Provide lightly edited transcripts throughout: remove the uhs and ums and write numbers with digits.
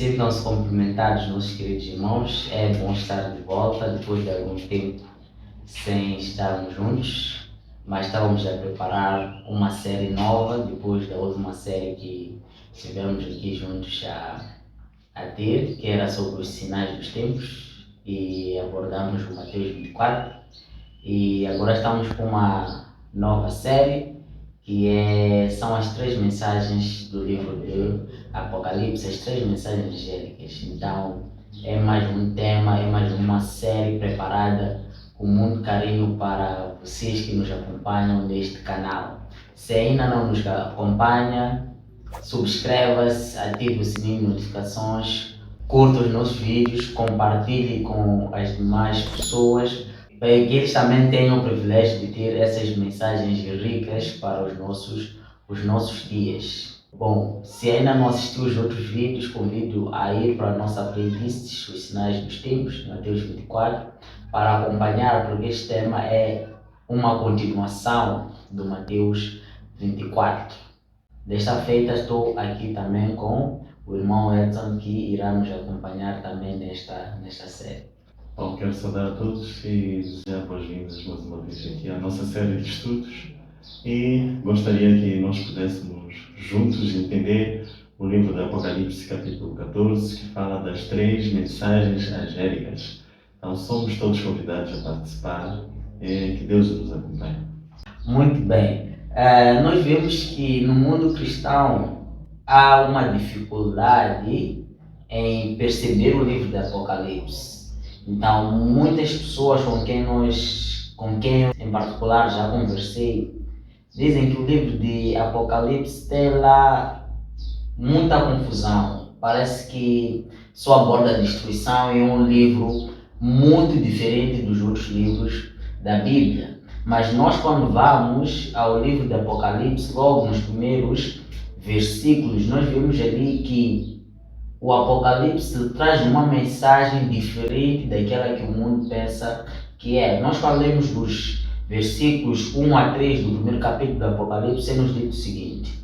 Sintam-se cumprimentados, meus queridos irmãos. É bom estar de volta depois de algum tempo sem estarmos juntos, mas estávamos a preparar uma série nova depois da última série que estivemos aqui juntos a ter, que era sobre os sinais dos tempos, e abordamos o Mateus 24. E agora estamos com uma nova série são as três mensagens do livro de Apocalipse, as três mensagens angélicas. Então é mais um tema, é mais uma série preparada com muito carinho para vocês que nos acompanham neste canal. Se ainda não nos acompanha, subscreva-se, ative o sininho de notificações, curta os nossos vídeos, compartilhe com as demais pessoas, para que eles também tenham o privilégio de ter essas mensagens ricas para os nossos dias. Bom, se ainda não assistiu os outros vídeos, convido a ir para a nossa playlist, Os Sinais dos Tempos, Mateus 24, para acompanhar, porque este tema é uma continuação do Mateus 24. Desta feita estou aqui também com o irmão Edson, que irá nos acompanhar também nesta série. Bom, quero saudar a todos e desejar boas-vindas mais uma vez aqui à nossa série de estudos, e gostaria que nós pudéssemos juntos entender o livro do Apocalipse, capítulo 14, que fala das três mensagens angélicas. Então somos todos convidados a participar e que Deus nos acompanhe. Muito bem. Nós vemos que no mundo cristão há uma dificuldade em perceber o livro do Apocalipse. Então, muitas pessoas com quem em particular já conversei, dizem que o livro de Apocalipse tem lá muita confusão. Parece que só aborda a destruição e é um livro muito diferente dos outros livros da Bíblia. Mas nós, quando vamos ao livro de Apocalipse, logo nos primeiros versículos, nós vemos ali que o Apocalipse traz uma mensagem diferente daquela que o mundo pensa que é. Nós, quando lemos dos versículos 1 a 3 do primeiro capítulo do Apocalipse, é-nos dito o seguinte: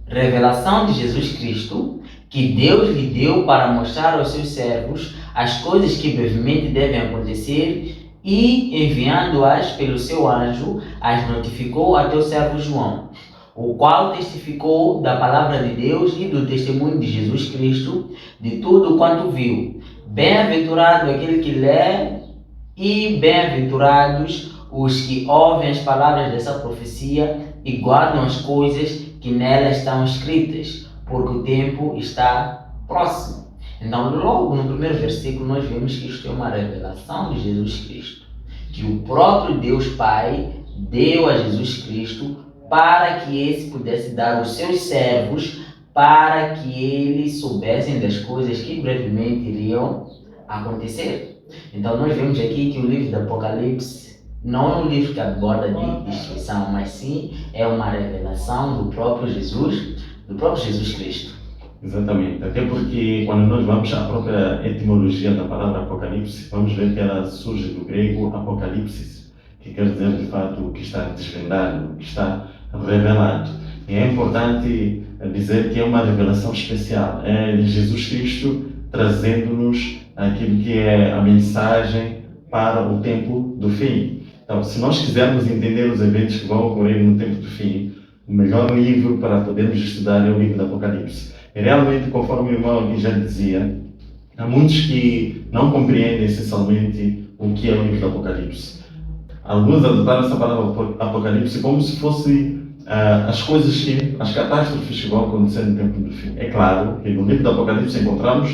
revelação de Jesus Cristo, que Deus lhe deu para mostrar aos seus servos as coisas que brevemente devem acontecer, e enviando-as pelo seu anjo, as notificou a teu servo João, o qual testificou da palavra de Deus e do testemunho de Jesus Cristo, de tudo quanto viu. Bem-aventurado aquele que lê, e bem-aventurados os que ouvem as palavras dessa profecia e guardam as coisas que nelas estão escritas, porque o tempo está próximo. Então, logo no primeiro versículo, nós vemos que isto é uma revelação de Jesus Cristo, que o próprio Deus Pai deu a Jesus Cristo para que esse pudesse dar aos seus servos, para que eles soubessem das coisas que brevemente iriam acontecer. Então, nós vemos aqui que o livro do Apocalipse não é um livro que aborda de destruição, mas sim é uma revelação do próprio Jesus Cristo. Exatamente, até porque quando nós vamos à própria etimologia da palavra Apocalipse, vamos ver que ela surge do grego apocalipsis, que quer dizer de fato o que está desvendado, o que está revelado. E é importante dizer que é uma revelação especial, é Jesus Cristo trazendo-nos aquilo que é a mensagem para o tempo do fim. Então, se nós quisermos entender os eventos que vão ocorrer no tempo do fim, o melhor livro para podermos estudar é o livro do Apocalipse. E realmente, conforme o irmão aqui já dizia, há muitos que não compreendem essencialmente o que é o livro do Apocalipse. Alguns adotaram essa palavra Apocalipse como se fosse as catástrofes que vão acontecer no tempo do fim. É claro que no livro do Apocalipse encontramos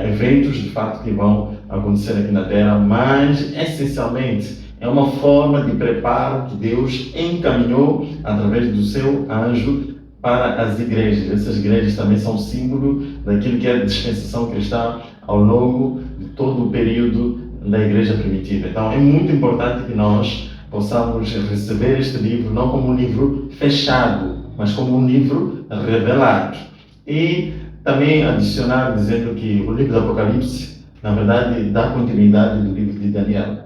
eventos de fato que vão acontecer aqui na Terra, mas essencialmente é uma forma de preparo que Deus encaminhou através do seu anjo para as igrejas. Essas igrejas também são símbolo daquilo que é a dispensação cristã ao longo de todo o período da igreja primitiva. Então é muito importante que nós possamos receber este livro não como um livro fechado, mas como um livro revelado. E também adicionar dizendo que o livro do Apocalipse, na verdade, dá continuidade do livro de Daniel.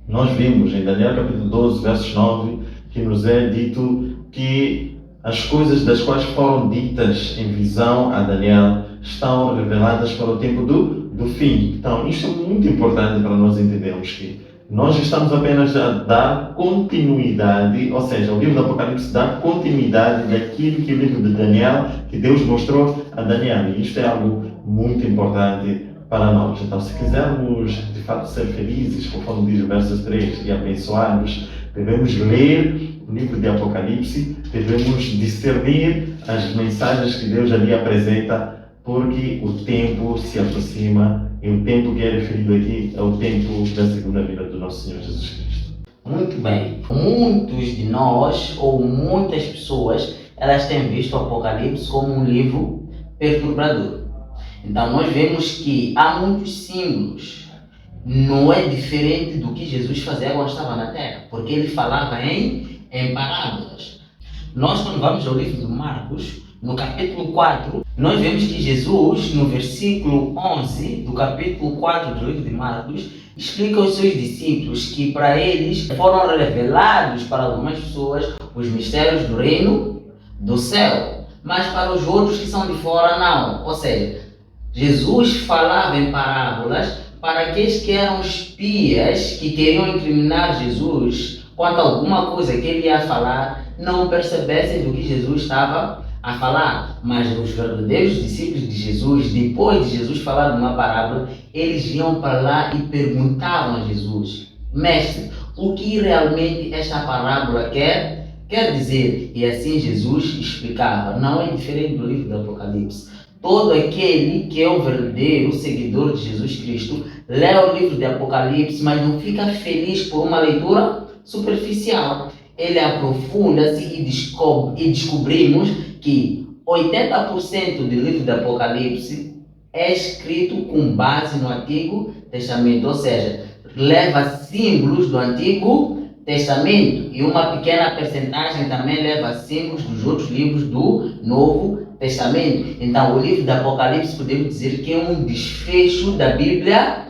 Nós vimos em Daniel capítulo 12, versos 9, que nos é dito que as coisas das quais foram ditas em visão a Daniel estão reveladas para o tempo do fim. Então, isto é muito importante para nós entendermos que nós estamos apenas a dar continuidade, ou seja, o livro do Apocalipse dá continuidade daquilo que o livro de Daniel, que Deus mostrou a Daniel. E isto é algo muito importante para nós. Então, se quisermos de fato ser felizes, conforme diz o verso 3, e abençoados, devemos ler o livro de Apocalipse, devemos discernir as mensagens que Deus ali apresenta, porque o tempo se aproxima, e o tempo que é referido aqui é o tempo da segunda vinda do nosso Senhor Jesus Cristo. Muito bem. Muitos de nós, ou muitas pessoas, elas têm visto o Apocalipse como um livro perturbador. Então nós vemos que há muitos símbolos. Não é diferente do que Jesus fazia quando estava na Terra, porque ele falava em parábolas. Nós, quando vamos ao livro de Marcos, no capítulo 4, nós vemos que Jesus, no versículo 11 do capítulo 4 do livro de Marcos, explica aos seus discípulos que para eles foram revelados para algumas pessoas os mistérios do reino do céu, mas para os outros que são de fora não. Ou seja, Jesus falava em parábolas para aqueles que eram espias, que queriam incriminar Jesus quanto a alguma coisa que ele ia falar, não percebessem do que Jesus estava a falar. Mas os verdadeiros discípulos de Jesus, depois de Jesus falar de uma parábola, eles iam para lá e perguntavam a Jesus: Mestre, o que realmente esta parábola quer dizer? E assim Jesus explicava. Não é diferente do livro do Apocalipse. Todo aquele que é um verdadeiro seguidor de Jesus Cristo lê o livro de Apocalipse, mas não fica feliz por uma leitura superficial. Ele aprofunda-se e descobrimos que 80% do livro de Apocalipse é escrito com base no Antigo Testamento, ou seja, leva símbolos do Antigo Testamento e uma pequena percentagem também leva símbolos dos outros livros do Novo Testamento. Então, o livro de Apocalipse podemos dizer que é um desfecho da Bíblia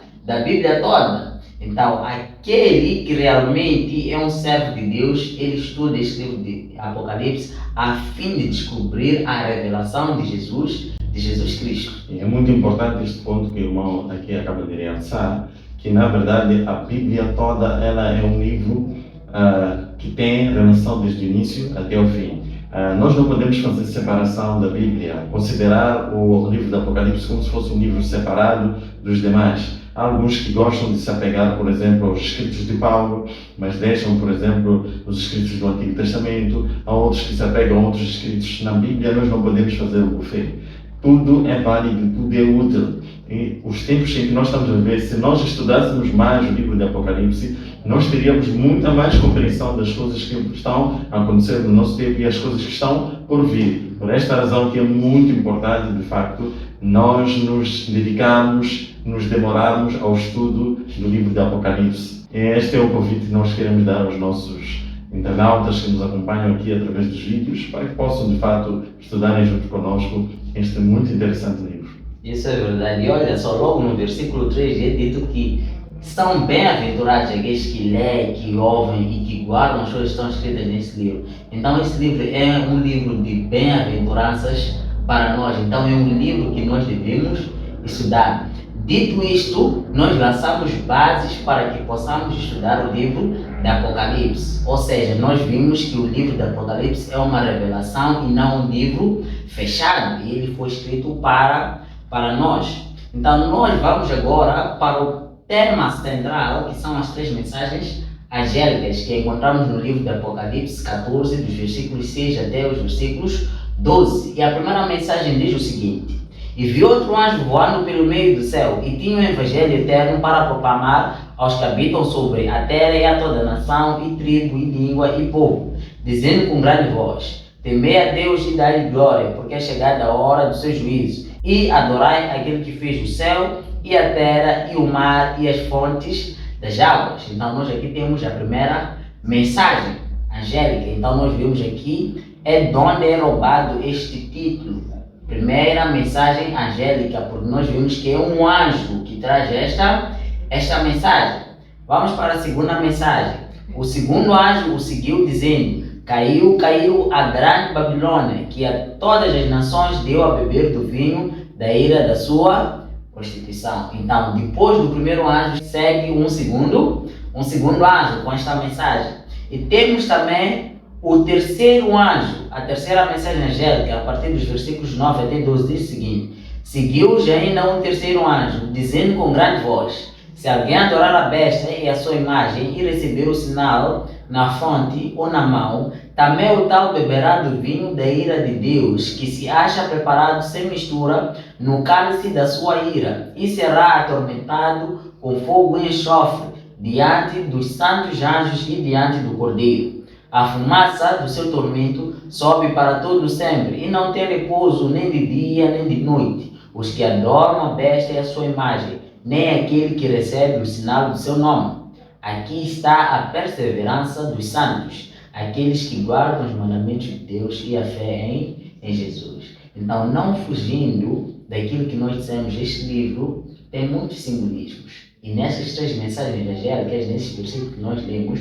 toda. Então, aquele que realmente é um servo de Deus, ele estuda este livro de Apocalipse a fim de descobrir a revelação de Jesus Cristo. E é muito importante este ponto que o irmão aqui acaba de realçar, que na verdade a Bíblia toda ela é um livro que tem relação desde o início até o fim. Nós não podemos fazer separação da Bíblia, considerar o livro do Apocalipse como se fosse um livro separado dos demais. Há alguns que gostam de se apegar, por exemplo, aos escritos de Paulo, mas deixam, por exemplo, os escritos do Antigo Testamento. Há outros que se apegam a outros escritos na Bíblia. Nós não podemos fazer o buffet. Tudo é válido, tudo é útil. E os tempos em que nós estamos a viver, se nós estudássemos mais o livro de Apocalipse, nós teríamos muita mais compreensão das coisas que estão a acontecer no nosso tempo e as coisas que estão por vir. Por esta razão que é muito importante, de facto, nós nos dedicarmos, nos demorarmos ao estudo do livro de Apocalipse. Este é o convite que nós queremos dar aos nossos internautas que nos acompanham aqui através dos vídeos, para que possam, de fato, estudarem junto conosco este muito interessante livro. Isso é verdade. E olha só, logo no versículo 3 é dito que são bem-aventurados aqueles que leem, que ouvem e que guardam as coisas que estão escritas nesse livro. Então esse livro é um livro de bem-aventuranças para nós. Então é um livro que nós devemos estudar. Dito isto, nós lançamos bases para que possamos estudar o livro de Apocalipse. Ou seja, nós vimos que o livro de Apocalipse é uma revelação e não um livro fechado. E ele foi escrito para nós. Então nós vamos agora para o tema central, que são as 3 mensagens angélicas que encontramos no livro de Apocalipse 14, dos versículos 6 até os versículos 12. E a primeira mensagem diz o seguinte: E vi outro anjo voando pelo meio do céu, e tinha o evangelho eterno para proclamar aos que habitam sobre a terra e a toda nação, e tribo, e língua, e povo, dizendo com grande voz: Temei a Deus e dai-lhe glória, porque é chegada a hora do seu juízo. E adorai aquele que fez o céu, e a terra, e o mar, e as fontes das águas. Então nós aqui temos a primeira mensagem angélica. Então nós vemos aqui de onde é roubado este título. Primeira mensagem angélica, porque nós vimos que é um anjo que traz esta mensagem. Vamos para a segunda mensagem. O segundo anjo o seguiu dizendo: Caiu a grande Babilônia, que a todas as nações deu a beber do vinho da ira da sua prostituição. Então, depois do primeiro anjo, segue um segundo anjo com esta mensagem. E temos também o terceiro anjo, a terceira mensagem angélica, a partir dos versículos 9 até 12, diz o seguinte: seguiu-os ainda um terceiro anjo, dizendo com grande voz: se alguém adorar a besta e a sua imagem e receber o sinal na fronte ou na mão, também o tal beberá do vinho da ira de Deus, que se acha preparado sem mistura no cálice da sua ira, e será atormentado com fogo e enxofre diante dos santos anjos e diante do Cordeiro. A fumaça do seu tormento sobe para todo sempre, e não tem repouso nem de dia nem de noite, os que adoram a besta e a sua imagem, nem aquele que recebe o sinal do seu nome. Aqui está a perseverança dos santos, aqueles que guardam os mandamentos de Deus e a fé em Jesus. Então, não fugindo daquilo que nós dissemos, este livro tem muitos simbolismos. E nessas três mensagens angélicas, nesses versículos que nós lemos,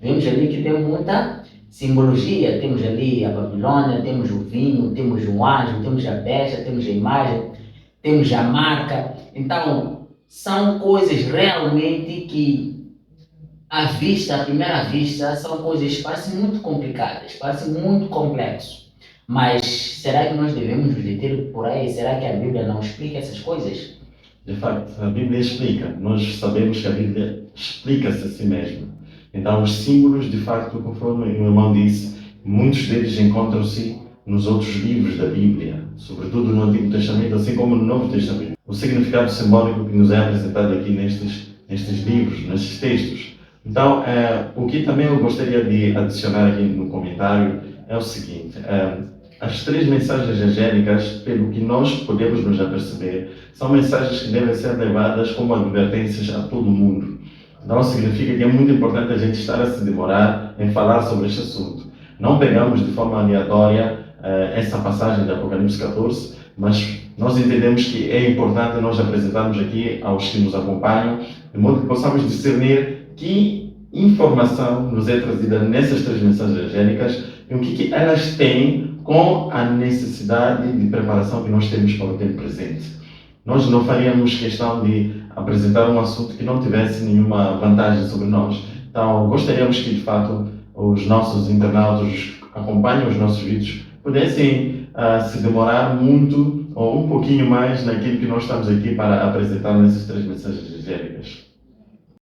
vemos ali que tem muita simbologia. Temos ali a Babilônia, temos o vinho, temos o anjo, temos a besta, temos a imagem, temos a marca. Então, são coisas realmente que, à primeira vista, são coisas que parecem muito complicadas, parecem muito complexo. Mas será que nós devemos nos deter por aí? Será que a Bíblia não explica essas coisas? De facto, a Bíblia explica. Nós sabemos que a Bíblia explica-se a si mesma. Então, os símbolos, de facto, conforme o irmão disse, muitos deles encontram-se nos outros livros da Bíblia, sobretudo no Antigo Testamento, assim como no Novo Testamento. O significado simbólico que nos é apresentado aqui nestes livros, nestes textos. Então, o que também eu gostaria de adicionar aqui no comentário é o seguinte: as três mensagens angélicas, pelo que nós podemos nos aperceber, são mensagens que devem ser levadas como advertências a todo mundo. Então, significa que é muito importante a gente estar a se demorar em falar sobre este assunto. Não pegamos de forma aleatória essa passagem de Apocalipse 14, mas nós entendemos que é importante nós apresentarmos aqui aos que nos acompanham, de modo que possamos discernir que informação nos é trazida nessas três mensagens angélicas e o que elas têm com a necessidade de preparação que nós temos para o tempo presente. Nós não faríamos questão de apresentar um assunto que não tivesse nenhuma vantagem sobre nós. Então, gostaríamos que, de fato, os nossos internautas que acompanham os nossos vídeos pudessem se demorar muito ou um pouquinho mais naquilo que nós estamos aqui para apresentar nessas três mensagens angélicas.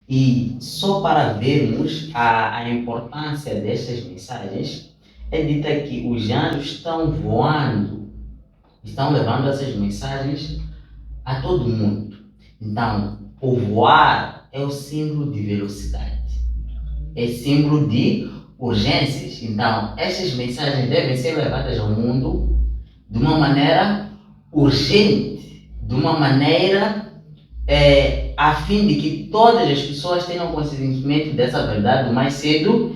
E só para vermos a importância destas mensagens, é dita que os anjos estão voando, estão levando essas mensagens a todo mundo. Então, o voar é o símbolo de velocidade, é símbolo de urgências. Então, estas mensagens devem ser levadas ao mundo de uma maneira urgente, de uma maneira a fim de que todas as pessoas tenham conhecimento dessa verdade o mais cedo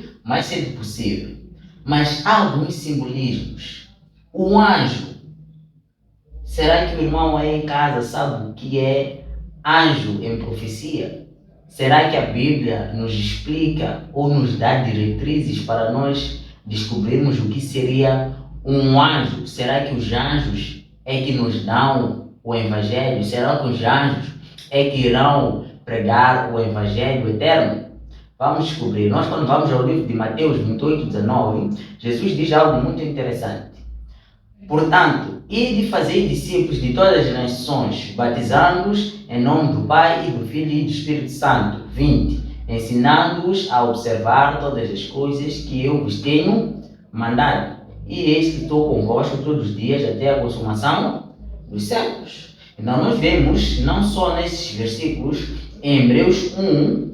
possível. Mas há alguns simbolismos. O anjo, será que o irmão aí em casa sabe o que é anjo em profecia? Será que a Bíblia nos explica ou nos dá diretrizes para nós descobrirmos o que seria um anjo? Será que os anjos é que nos dão o Evangelho? Será que os anjos é que irão pregar o Evangelho eterno? Vamos descobrir. Nós, quando vamos ao livro de Mateus 28, 19, Jesus diz algo muito interessante. Portanto, ide fazer discípulos de todas as nações, batizando-os em nome do Pai e do Filho e do Espírito Santo. 20. Ensinando-os a observar todas as coisas que eu vos tenho mandado. E eis que estou convosco todos os dias até a consumação dos séculos. Então nós vemos, não só nesses versículos, em Hebreus 1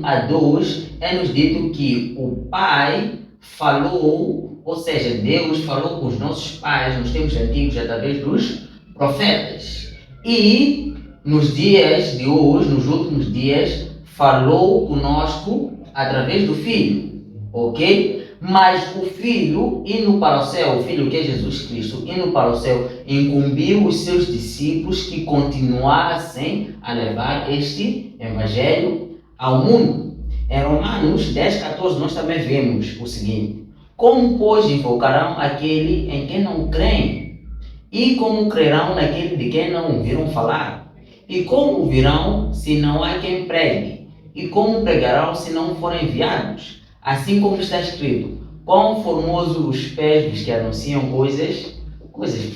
a 2, é nos dito que o Pai falou, ou seja, Deus falou com os nossos pais nos tempos antigos através dos profetas. E nos dias de hoje, nos últimos dias, falou conosco através do Filho, ok? Mas o Filho, indo para o céu, o Filho que é Jesus Cristo, indo para o céu, incumbiu os seus discípulos que continuassem a levar este Evangelho ao mundo. Em Romanos 10, 14, nós também vemos o seguinte: como, pois, invocarão aquele em quem não creem? E como crerão naquele de quem não ouviram falar? E como virão se não há quem pregue? E como pregarão se não forem enviados? Assim como está escrito, quão formosos os pés dos que anunciam coisas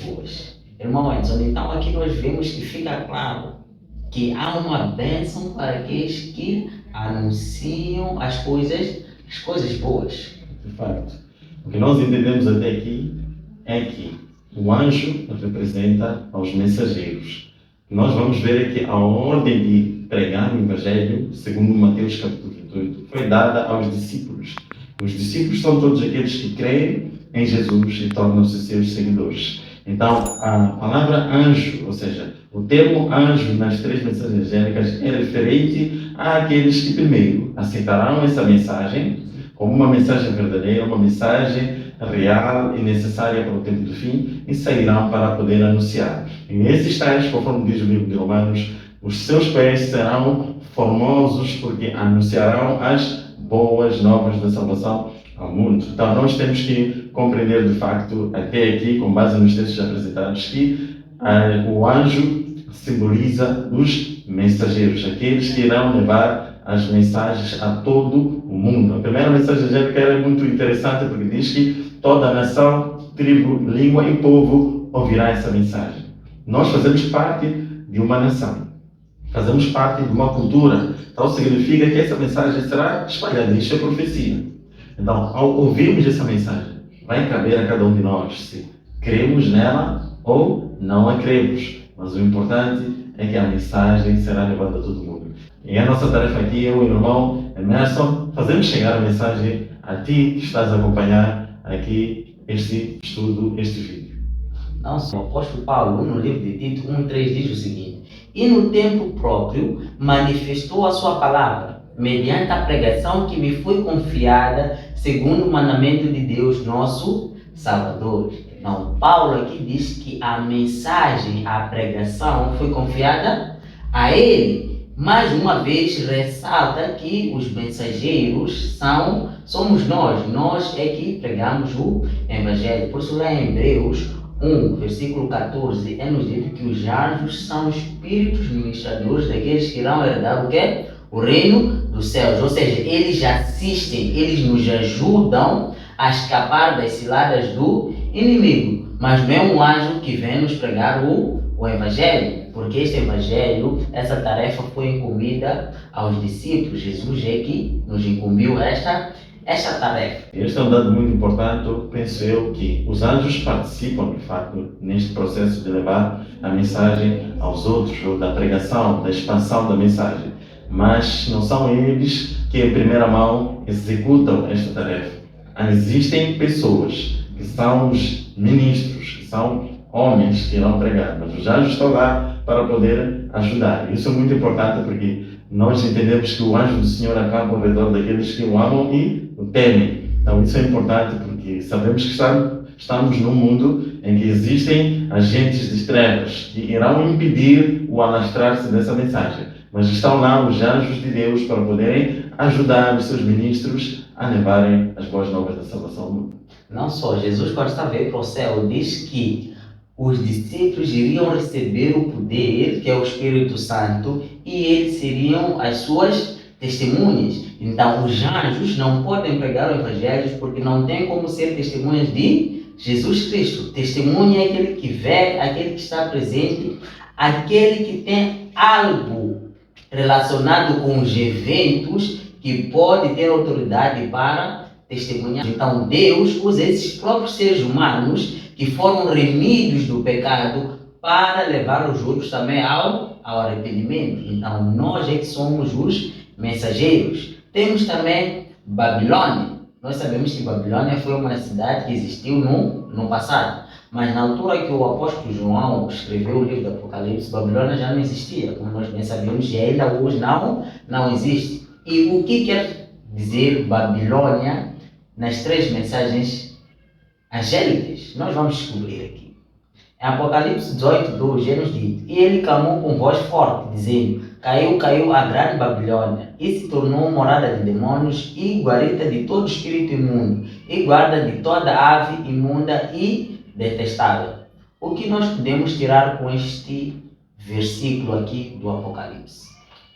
boas. Irmão Edson, então aqui nós vemos que fica claro que há uma bênção para aqueles que anunciam as coisas boas. De facto, o que nós entendemos até aqui é que o anjo representa aos mensageiros. Nós vamos ver que a ordem de pregar o Evangelho, segundo Mateus capítulo 28, foi dada aos discípulos. Os discípulos são todos aqueles que creem em Jesus e tornam-se seus seguidores. Então, a palavra anjo, ou seja, o termo anjo nas três mensagens angélicas é referente àqueles que primeiro aceitarão essa mensagem como uma mensagem verdadeira, uma mensagem real e necessária para o tempo do fim, e sairão para poder anunciar. E esses tais, conforme diz o livro de Romanos, os seus pés serão formosos porque anunciarão as boas novas da salvação ao mundo. Então nós temos que compreender de facto, até aqui, com base nos textos apresentados, que o anjo simboliza os mensageiros, aqueles que irão levar as mensagens a todo o mundo. A primeira mensagem angélica é muito interessante porque diz que toda a nação, tribo, língua e povo ouvirá essa mensagem. Nós fazemos parte de uma nação, fazemos parte de uma cultura, então significa que essa mensagem será espalhada. Isso é profecia. Então, ao ouvirmos essa mensagem, vai caber a cada um de nós se cremos nela ou não a cremos. Mas o importante é que a mensagem será levada a todo mundo. E a nossa tarefa aqui, eu e o irmão Emerson, fazemos chegar a mensagem a ti que estás a acompanhar aqui este estudo, este vídeo. Não, o apóstolo Paulo, no livro de Tito 1,3 diz o seguinte: e no tempo próprio manifestou a sua palavra, mediante a pregação que me foi confiada, segundo o mandamento de Deus, nosso Salvador. Então, Paulo aqui diz que a mensagem, a pregação foi confiada a ele. Mais uma vez ressalta que os mensageiros somos nós é que pregamos o Evangelho. Por isso lá em Hebreus 1, versículo 14, é nos dito que os anjos são espíritos ministradores daqueles que irão herdar o quê? O reino dos céus. Ou seja, eles assistem, eles nos ajudam a escapar das ciladas do inimigo. Mas não é um anjo que vem nos pregar o Evangelho, porque este Evangelho, essa tarefa foi incumbida aos discípulos. Jesus é que nos incumbiu esta tarefa. Este é um dado muito importante. Penso eu que os anjos participam, de facto, neste processo de levar a mensagem aos outros, ou da pregação, da expansão da mensagem. Mas não são eles que, em primeira mão, executam esta tarefa. Existem pessoas que são os ministros, que são homens que irão pregar, mas os anjos estão lá para poder ajudar. Isso é muito importante porque nós entendemos que o anjo do Senhor acampa ao redor daqueles que o amam e o temem. Então isso é importante porque sabemos que estamos num mundo em que existem agentes de trevas que irão impedir o alastrar-se dessa mensagem. Mas estão lá os anjos de Deus para poderem ajudar os seus ministros a levarem as boas novas da salvação ao mundo. Não só, Jesus quando está veio para o céu diz que os discípulos iriam receber o poder, que é o Espírito Santo, e eles seriam as suas testemunhas. Então, os anjos não podem pregar o Evangelho porque não têm como ser testemunhas de Jesus Cristo. Testemunha é aquele que vê, aquele que está presente, aquele que tem algo relacionado com os eventos que pode ter autoridade para testemunhar. Então, Deus usa esses próprios seres humanos que foram remidos do pecado para levar os outros também ao arrependimento. Então, nós é que somos os mensageiros. Temos também Babilônia. Nós sabemos que Babilônia foi uma cidade que existiu no passado. Mas na altura que o apóstolo João escreveu o livro do Apocalipse, Babilônia já não existia, como nós bem sabemos, e ainda hoje não existe. E o que quer dizer Babilônia nas três mensagens angélicas? Nós vamos descobrir aqui. Em Apocalipse 18:2 é nos dito: e ele clamou com voz forte, dizendo: caiu a grande Babilônia, e se tornou morada de demônios e guarita de todo espírito imundo, e guarda de toda ave imunda e detestável. O que nós podemos tirar com este versículo aqui do Apocalipse?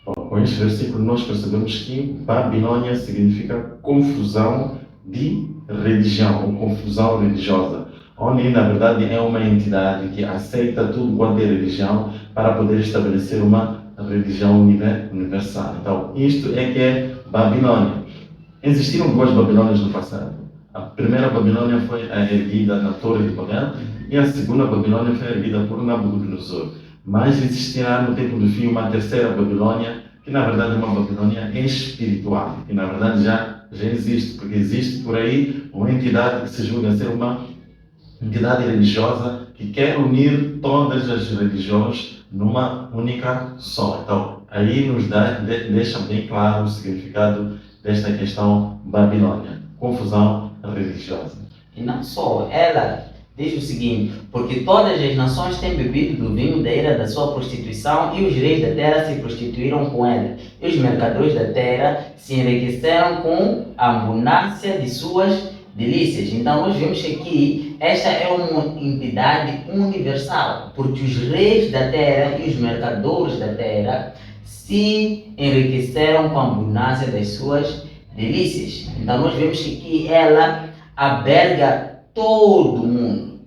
Bom, com este versículo nós percebemos que Babilônia significa confusão de religião, ou confusão religiosa, onde na verdade é uma entidade que aceita tudo quanto é religião para poder estabelecer uma religião universal. Então, isto é que é Babilônia. Existiram duas Babilônias no passado. A primeira Babilônia foi erguida na Torre de Babel e a segunda Babilônia foi erguida por Nabucodonosor. Mas existirá no tempo do fim uma terceira Babilônia, que na verdade é uma Babilônia espiritual, que na verdade já existe, porque existe por aí uma entidade que se julga ser uma entidade religiosa que quer unir todas as religiões numa única só. Então, aí nos deixa bem claro o significado desta questão Babilônia, confusão religiosa. E não só, ela diz o seguinte: porque todas as nações têm bebido do vinho da ira da sua prostituição, e os reis da terra se prostituíram com ela, e os mercadores da terra se enriqueceram com a abundância de suas delícias. Então nós vemos que aqui esta é uma entidade universal, porque os reis da terra e os mercadores da terra se enriqueceram com a abundância das suas delícias. Então nós vemos que aqui ela alberga todo mundo.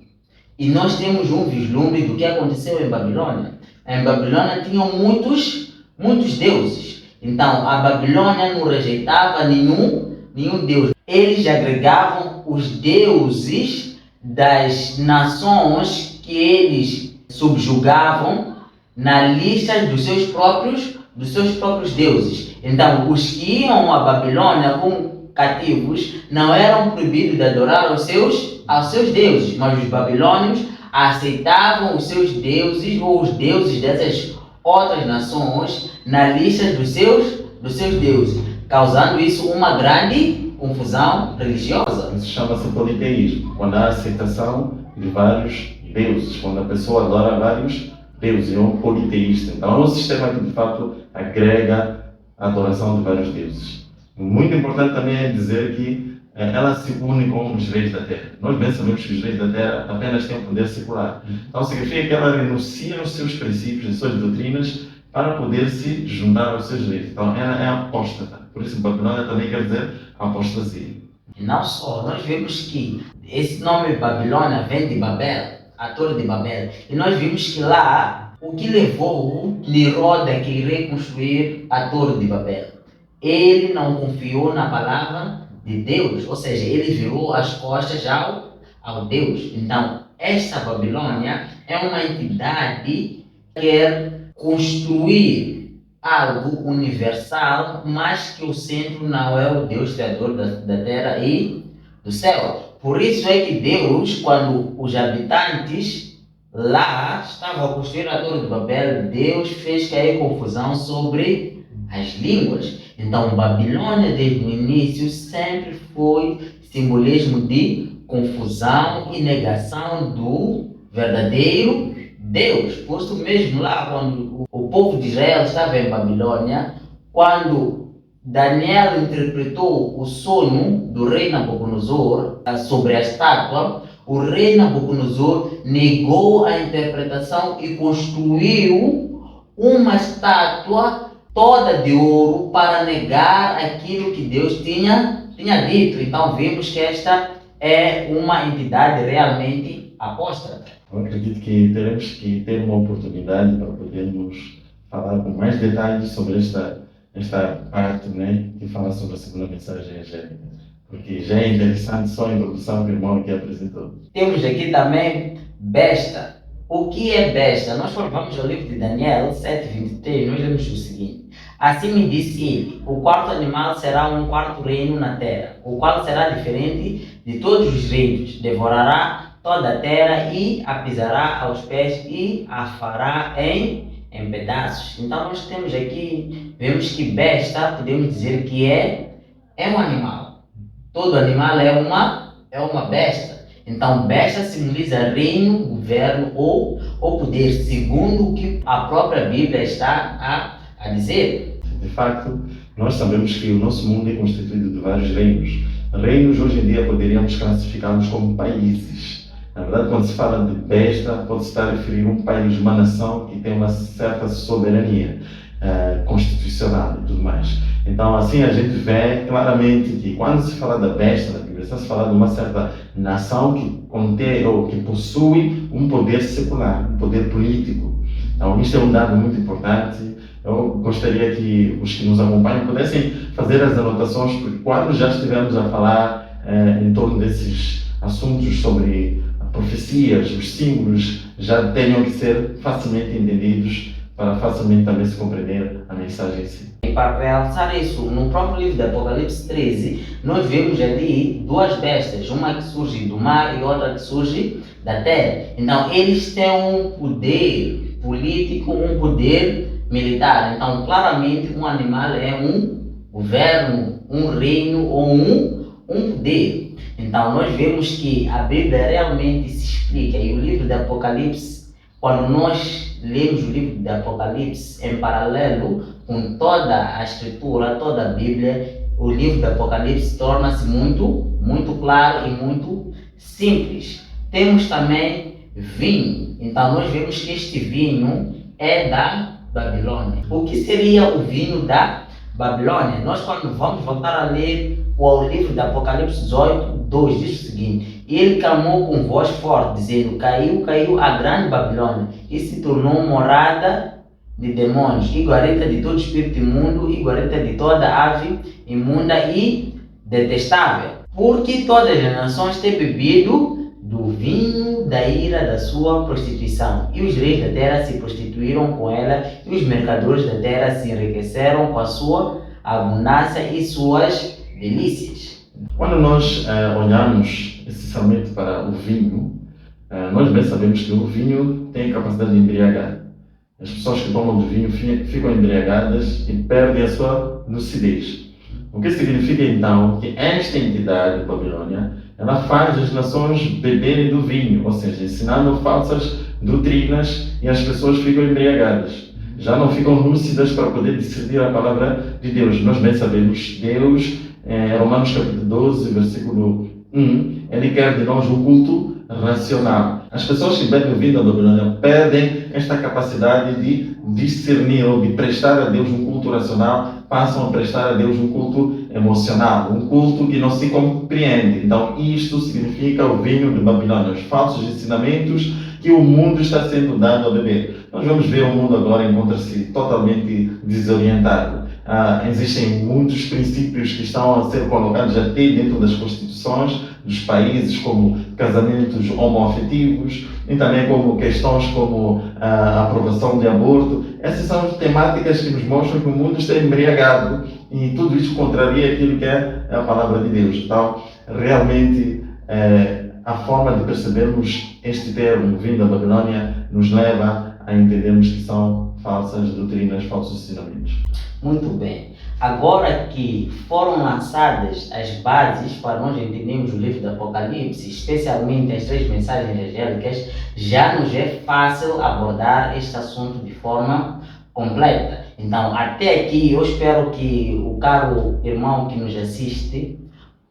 E nós temos um vislumbre do que aconteceu em Babilônia. Em Babilônia tinham muitos deuses. Então a Babilônia não rejeitava nenhum deus. Eles agregavam os deuses das nações que eles subjugavam na lista dos seus próprios deuses. Então os que iam a Babilônia como cativos não eram proibidos de adorar aos seus deuses, mas os babilônios aceitavam os seus deuses ou os deuses dessas outras nações na lista dos seus deuses, causando isso uma grande confusão religiosa. Isso chama-se politeísmo, quando há aceitação de vários deuses, quando a pessoa adora vários deuses, é um politeísta. Então é um sistema que de fato agrega a adoração de vários deuses. Muito importante também é dizer que ela se une com os reis da terra. Nós bem sabemos que os reis da terra apenas têm um poder secular. Então significa que ela renuncia aos seus princípios, às suas doutrinas, para poder se juntar aos seus reis. Então ela é apóstata. Por isso Babilônia também quer dizer apostasia. E não só, nós vemos que esse nome Babilônia vem de Babel, a Torre de Babel. E nós vimos que lá, o que levou Nimrod a querer construir a Torre de Babel? Ele não confiou na palavra de Deus, ou seja, ele virou as costas ao Deus. Então, esta Babilônia é uma entidade que quer construir algo universal, mas que o centro não é o Deus criador da terra e do céu. Por isso é que Deus, quando os habitantes lá estavam a construir a Torre de Babel, Deus fez cair confusão sobre as línguas. Então, Babilônia, desde o início, sempre foi simbolismo de confusão e negação do verdadeiro Deus. Posto mesmo lá, quando o povo de Israel estava em Babilônia, quando Daniel interpretou o sonho do rei Nabucodonosor sobre a estátua, o rei Nabucodonosor negou a interpretação e construiu uma estátua toda de ouro para negar aquilo que Deus tinha dito. Então vimos que esta é uma entidade realmente apóstata. Eu acredito que teremos que ter uma oportunidade para podermos falar com mais detalhes sobre esta parte, né, que fala sobre a segunda mensagem angélica. Porque já é interessante só a introdução que o irmão aqui apresentou. Temos aqui também besta. O que é besta? Nós vamos ao livro de Daniel 7:23, nós lemos o seguinte: assim me disse ele, o quarto animal será um quarto reino na terra, o qual será diferente de todos os reinos, devorará toda a terra e a pisará aos pés e a fará em pedaços. Então nós temos aqui, vemos que besta, podemos dizer que é um animal. Todo animal é uma besta. Então, besta simboliza reino, governo ou poder, segundo o que a própria Bíblia está a dizer. De facto, nós sabemos que o nosso mundo é constituído de vários reinos. Reinos, hoje em dia, poderíamos classificá-los como países. Na verdade, quando se fala de besta, pode-se estar a referir a um país, uma nação que tem uma certa soberania constitucional e tudo mais. Então, assim, a gente vê claramente que quando se fala da besta, na Bíblia, está-se falar de uma certa nação que contém ou que possui um poder secular, um poder político. Então, isto é um dado muito importante. Eu gostaria que os que nos acompanham pudessem fazer as anotações, porque quando já estivermos a falar em torno desses assuntos sobre profecias, os símbolos, já tenham que ser facilmente entendidos para facilmente também se compreender a mensagem em si. E para realçar isso, no próprio livro de Apocalipse 13, nós vemos ali duas bestas, uma que surge do mar e outra que surge da terra. Então, eles têm um poder político, um poder militar. Então, claramente, um animal é um governo, um reino ou um poder. Então, nós vemos que a Bíblia realmente se explica. E o livro de Apocalipse, quando nós lemos o livro de Apocalipse em paralelo com toda a escritura, toda a Bíblia, o livro de Apocalipse torna-se muito claro e muito simples. Temos também vinho. Então, nós vemos que este vinho é da Babilônia. O que seria o vinho da Babilônia? Nós, quando vamos voltar a ler o livro de Apocalipse 18, 2, diz o seguinte: ele clamou com voz forte, dizendo: caiu a grande Babilônia e se tornou morada de demônios, e guarita de todo espírito imundo, e guarita de toda ave imunda e detestável. Porque todas as nações têm bebido do vinho da ira da sua prostituição, e os reis da terra se prostituíram com ela, e os mercadores da terra se enriqueceram com a sua abundância e suas delícias. Quando nós olhamos essencialmente para o vinho, nós bem sabemos que o vinho tem a capacidade de embriagar. As pessoas que tomam do vinho ficam embriagadas e perdem a sua lucidez. O que significa então que esta entidade, Babilônia, ela faz as nações beberem do vinho, ou seja, ensinando falsas doutrinas, e as pessoas ficam embriagadas. Já não ficam lúcidas para poder discernir a palavra de Deus. Nós bem sabemos, Deus, Romanos capítulo 12, versículo 1, ele quer de nós um culto racional. As pessoas que bebem o vinho da Babilônia perdem esta capacidade de discernir ou de prestar a Deus um culto racional, passam a prestar a Deus um culto emocional, um culto que não se compreende. Então, isto significa o vinho de Babilônia, os falsos ensinamentos que o mundo está sendo dado a beber. Nós vamos ver o mundo agora encontra-se totalmente desorientado. Existem muitos princípios que estão a ser colocados até dentro das constituições dos países, como casamentos homoafetivos, e também como questões como a aprovação de aborto. Essas são temáticas que nos mostram que o mundo está embriagado, e tudo isso contraria aquilo que é a palavra de Deus. Então, realmente, a forma de percebermos este termo, vindo da Babilônia, nos leva a entendermos que são falsas doutrinas, falsos ensinamentos. Muito bem. Agora que foram lançadas as bases para nós entendermos o livro do Apocalipse, especialmente as 3 mensagens angélicas, já nos é fácil abordar este assunto de forma completa. Então, até aqui, eu espero que o caro irmão que nos assiste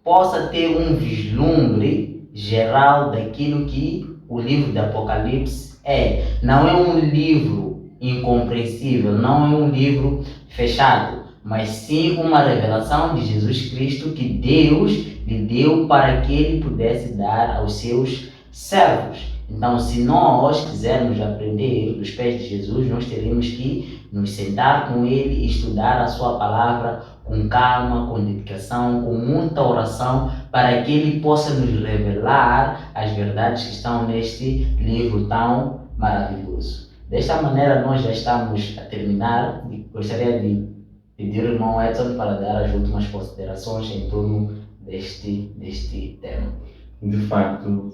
possa ter um vislumbre geral daquilo que o livro do Apocalipse é. Não é um livro incompreensível, não é um livro fechado, mas sim uma revelação de Jesus Cristo que Deus lhe deu para que ele pudesse dar aos seus servos. Então, se nós quisermos aprender dos pés de Jesus, nós teremos que nos sentar com ele e estudar a sua palavra com calma, com dedicação, com muita oração, para que ele possa nos revelar as verdades que estão neste livro tão maravilhoso. Desta maneira, nós já estamos a terminar. Gostaria de pedir ao irmão Edson para dar as últimas considerações em torno deste tema. De facto,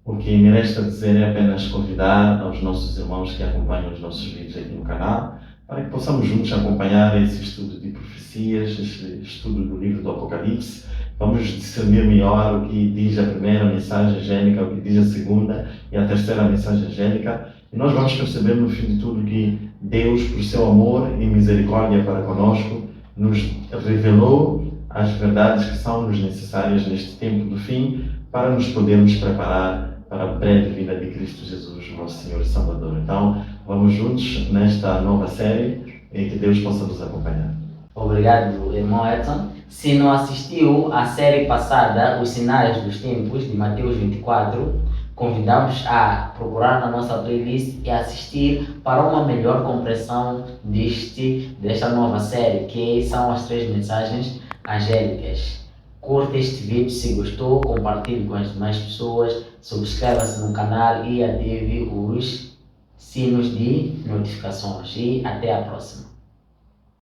o que me resta dizer é apenas convidar aos nossos irmãos que acompanham os nossos vídeos aqui no canal, para que possamos juntos acompanhar esse estudo de profecias, esse estudo do livro do Apocalipse. Vamos discernir melhor o que diz a primeira mensagem angélica, o que diz a segunda e a terceira mensagem angélica. E nós vamos perceber no fim de tudo que Deus, por seu amor e misericórdia para conosco, nos revelou as verdades que são nos necessárias neste tempo do fim, para nos podermos preparar para a breve vinda de Cristo Jesus, nosso Senhor e Salvador. Então, vamos juntos nesta nova série e que Deus possa nos acompanhar. Obrigado, irmão Edson. Se não assistiu à série passada, Os Sinais dos Tempos, de Mateus 24, convidamos a procurar na nossa playlist e assistir para uma melhor compreensão desta nova série, que são as 3 mensagens angélicas. Curta este vídeo se gostou, compartilhe com as demais pessoas, subscreva-se no canal e ative os sinos de notificações. E até a próxima.